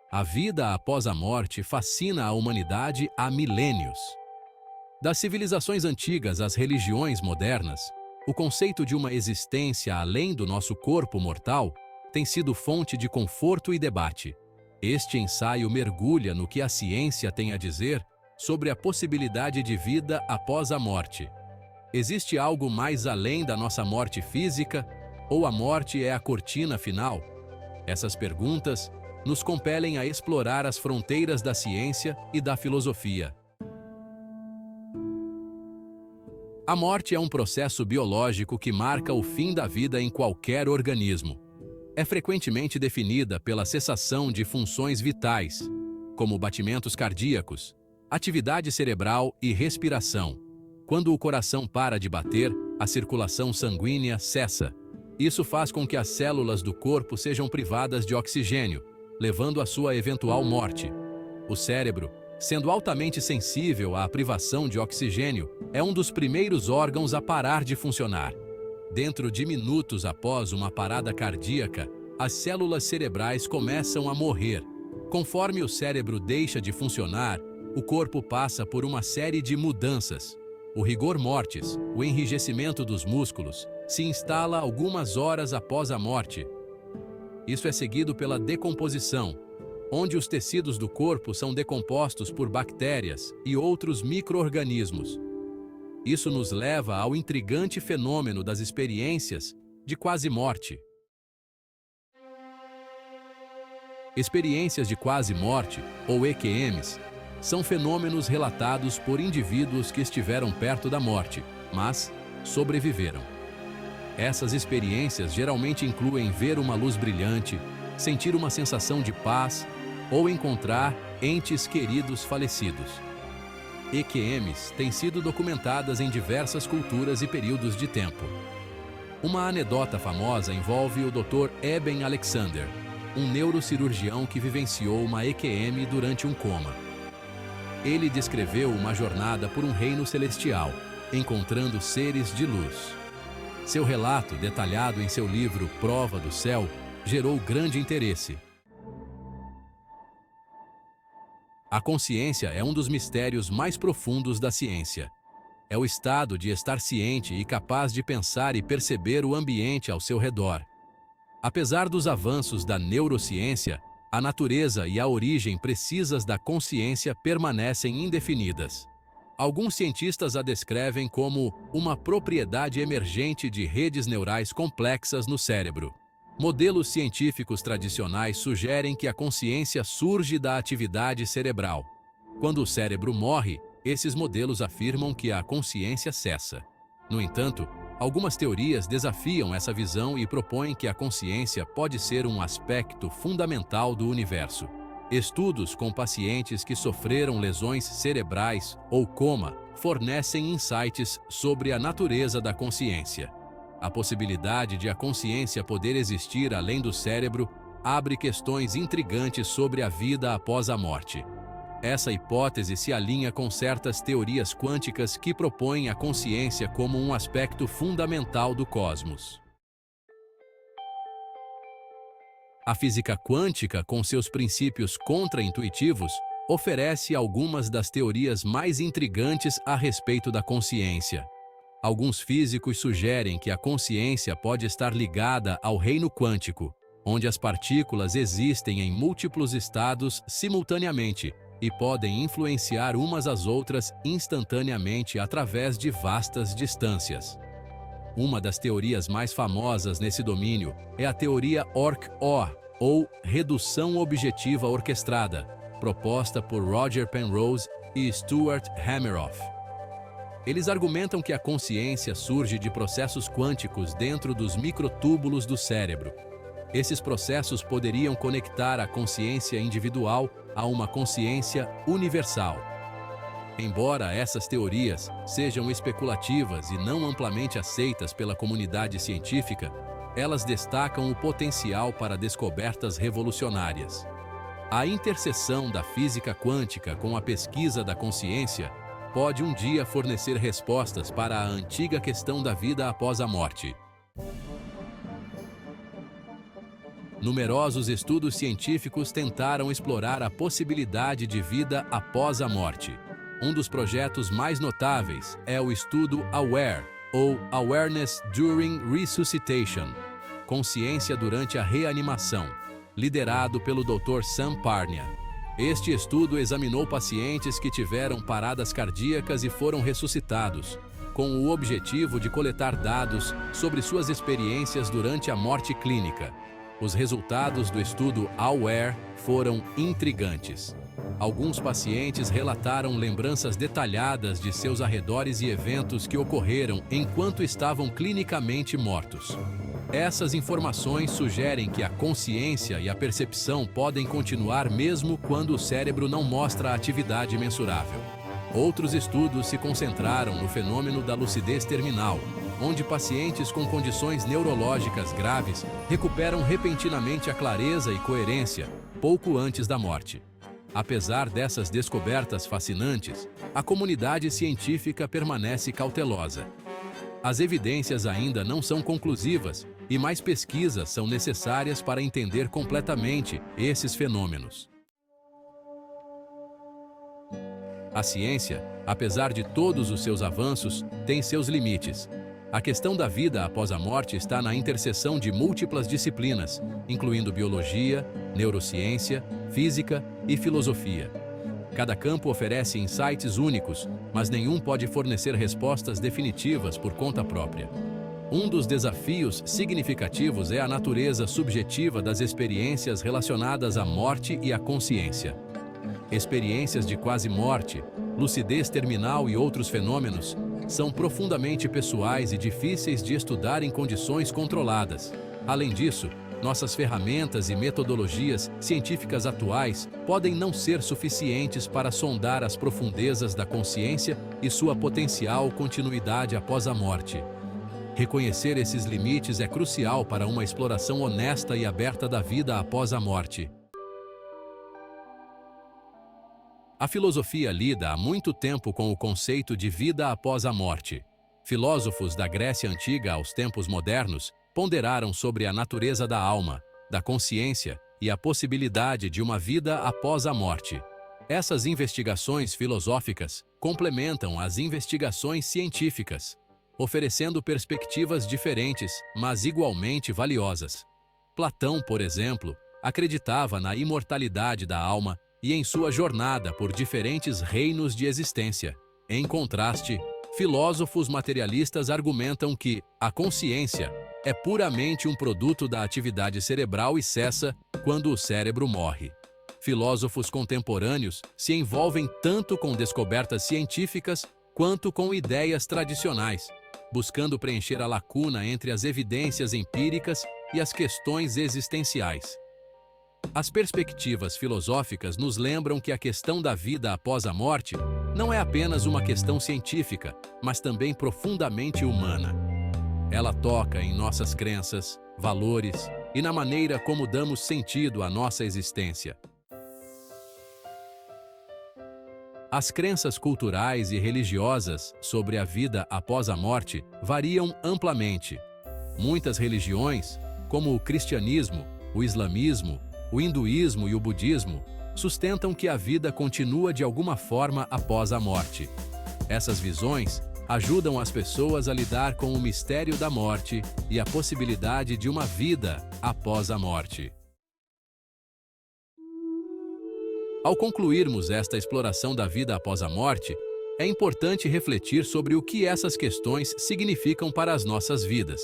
A vida após a morte fascina a humanidade há milênios. Das civilizações antigas às religiões modernas, o conceito de uma existência além do nosso corpo mortal tem sido fonte de conforto e debate. Este ensaio mergulha no que a ciência tem a dizer sobre a possibilidade de vida após a morte. Existe algo mais além da nossa morte física, ou a morte é a cortina final? Essas perguntas nos compelem a explorar as fronteiras da ciência e da filosofia. A morte é um processo biológico que marca o fim da vida em qualquer organismo. É frequentemente definida pela cessação de funções vitais, como batimentos cardíacos, atividade cerebral e respiração. Quando o coração para de bater, a circulação sanguínea cessa. Isso faz com que as células do corpo sejam privadas de oxigênio, levando à sua eventual morte. O cérebro, sendo altamente sensível à privação de oxigênio, é um dos primeiros órgãos a parar de funcionar. Dentro de minutos após uma parada cardíaca, as células cerebrais começam a morrer. Conforme o cérebro deixa de funcionar, o corpo passa por uma série de mudanças. O rigor mortis, o enrijecimento dos músculos, se instala algumas horas após a morte. Isso é seguido pela decomposição, onde os tecidos do corpo são decompostos por bactérias e outros micro-organismos. Isso nos leva ao intrigante fenômeno das experiências de quase-morte. Experiências de quase-morte, ou EQMs, são fenômenos relatados por indivíduos que estiveram perto da morte, mas sobreviveram. Essas experiências geralmente incluem ver uma luz brilhante, sentir uma sensação de paz ou encontrar entes queridos falecidos. EQMs têm sido documentadas em diversas culturas e períodos de tempo. Uma anedota famosa envolve o Dr. Eben Alexander, um neurocirurgião que vivenciou uma EQM durante um coma. Ele descreveu uma jornada por um reino celestial, encontrando seres de luz. Seu relato, detalhado em seu livro Prova do Céu, gerou grande interesse. A consciência é um dos mistérios mais profundos da ciência. É o estado de estar ciente e capaz de pensar e perceber o ambiente ao seu redor. Apesar dos avanços da neurociência, a natureza e a origem precisas da consciência permanecem indefinidas. Alguns cientistas a descrevem como uma propriedade emergente de redes neurais complexas no cérebro. Modelos científicos tradicionais sugerem que a consciência surge da atividade cerebral. Quando o cérebro morre, esses modelos afirmam que a consciência cessa. No entanto, algumas teorias desafiam essa visão e propõem que a consciência pode ser um aspecto fundamental do universo. Estudos com pacientes que sofreram lesões cerebrais ou coma fornecem insights sobre a natureza da consciência. A possibilidade de a consciência poder existir além do cérebro abre questões intrigantes sobre a vida após a morte. Essa hipótese se alinha com certas teorias quânticas que propõem a consciência como um aspecto fundamental do cosmos. A física quântica, com seus princípios contra-intuitivos, oferece algumas das teorias mais intrigantes a respeito da consciência. Alguns físicos sugerem que a consciência pode estar ligada ao reino quântico, onde as partículas existem em múltiplos estados simultaneamente e podem influenciar umas às outras instantaneamente através de vastas distâncias. Uma das teorias mais famosas nesse domínio é a teoria ORC-OR, ou redução objetiva orquestrada, proposta por Roger Penrose e Stuart Hameroff. Eles argumentam que a consciência surge de processos quânticos dentro dos microtúbulos do cérebro. Esses processos poderiam conectar a consciência individual a uma consciência universal. Embora essas teorias sejam especulativas e não amplamente aceitas pela comunidade científica, elas destacam o potencial para descobertas revolucionárias. A interseção da física quântica com a pesquisa da consciência pode um dia fornecer respostas para a antiga questão da vida após a morte. Numerosos estudos científicos tentaram explorar a possibilidade de vida após a morte. Um dos projetos mais notáveis é o estudo AWARE, ou Awareness During Resuscitation, Consciência durante a Reanimação, liderado pelo Dr. Sam Parnia. Este estudo examinou pacientes que tiveram paradas cardíacas e foram ressuscitados, com o objetivo de coletar dados sobre suas experiências durante a morte clínica. Os resultados do estudo AWARE foram intrigantes. Alguns pacientes relataram lembranças detalhadas de seus arredores e eventos que ocorreram enquanto estavam clinicamente mortos. Essas informações sugerem que a consciência e a percepção podem continuar mesmo quando o cérebro não mostra atividade mensurável. Outros estudos se concentraram no fenômeno da lucidez terminal, onde pacientes com condições neurológicas graves recuperam repentinamente a clareza e coerência pouco antes da morte. Apesar dessas descobertas fascinantes, a comunidade científica permanece cautelosa. As evidências ainda não são conclusivas e mais pesquisas são necessárias para entender completamente esses fenômenos. A ciência, apesar de todos os seus avanços, tem seus limites. A questão da vida após a morte está na interseção de múltiplas disciplinas, incluindo biologia, neurociência, física e filosofia. Cada campo oferece insights únicos, mas nenhum pode fornecer respostas definitivas por conta própria. Um dos desafios significativos é a natureza subjetiva das experiências relacionadas à morte e à consciência. Experiências de quase morte, lucidez terminal e outros fenômenos são profundamente pessoais e difíceis de estudar em condições controladas. Além disso, nossas ferramentas e metodologias científicas atuais podem não ser suficientes para sondar as profundezas da consciência e sua potencial continuidade após a morte. Reconhecer esses limites é crucial para uma exploração honesta e aberta da vida após a morte. A filosofia lida há muito tempo com o conceito de vida após a morte. Filósofos da Grécia Antiga aos tempos modernos ponderaram sobre a natureza da alma, da consciência e a possibilidade de uma vida após a morte. Essas investigações filosóficas complementam as investigações científicas, oferecendo perspectivas diferentes, mas igualmente valiosas. Platão, por exemplo, acreditava na imortalidade da alma e em sua jornada por diferentes reinos de existência. Em contraste, filósofos materialistas argumentam que a consciência é puramente um produto da atividade cerebral e cessa quando o cérebro morre. Filósofos contemporâneos se envolvem tanto com descobertas científicas quanto com ideias tradicionais, buscando preencher a lacuna entre as evidências empíricas e as questões existenciais. As perspectivas filosóficas nos lembram que a questão da vida após a morte não é apenas uma questão científica, mas também profundamente humana. Ela toca em nossas crenças, valores e na maneira como damos sentido à nossa existência. As crenças culturais e religiosas sobre a vida após a morte variam amplamente. Muitas religiões, como o cristianismo, o islamismo, o hinduísmo e o budismo, sustentam que a vida continua de alguma forma após a morte. Essas visões ajudam as pessoas a lidar com o mistério da morte e a possibilidade de uma vida após a morte. Ao concluirmos esta exploração da vida após a morte, é importante refletir sobre o que essas questões significam para as nossas vidas.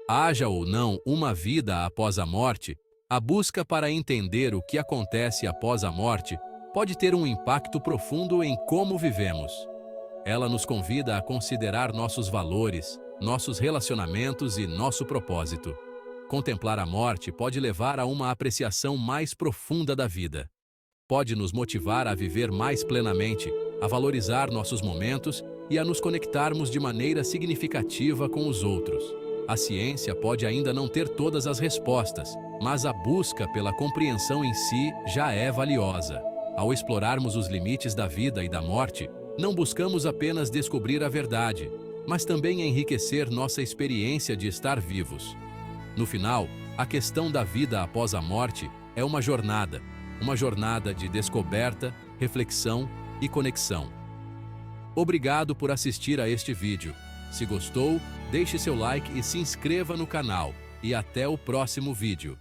Haja ou não uma vida após a morte, a busca para entender o que acontece após a morte pode ter um impacto profundo em como vivemos. Ela nos convida a considerar nossos valores, nossos relacionamentos e nosso propósito. Contemplar a morte pode levar a uma apreciação mais profunda da vida. Pode nos motivar a viver mais plenamente, a valorizar nossos momentos e a nos conectarmos de maneira significativa com os outros. A ciência pode ainda não ter todas as respostas, mas a busca pela compreensão em si já é valiosa. Ao explorarmos os limites da vida e da morte, não buscamos apenas descobrir a verdade, mas também enriquecer nossa experiência de estar vivos. No final, A questão da vida após a morte é uma jornada de descoberta, reflexão e conexão. Obrigado por assistir a este vídeo. Se gostou, deixe seu like e se inscreva no canal. E até o próximo vídeo.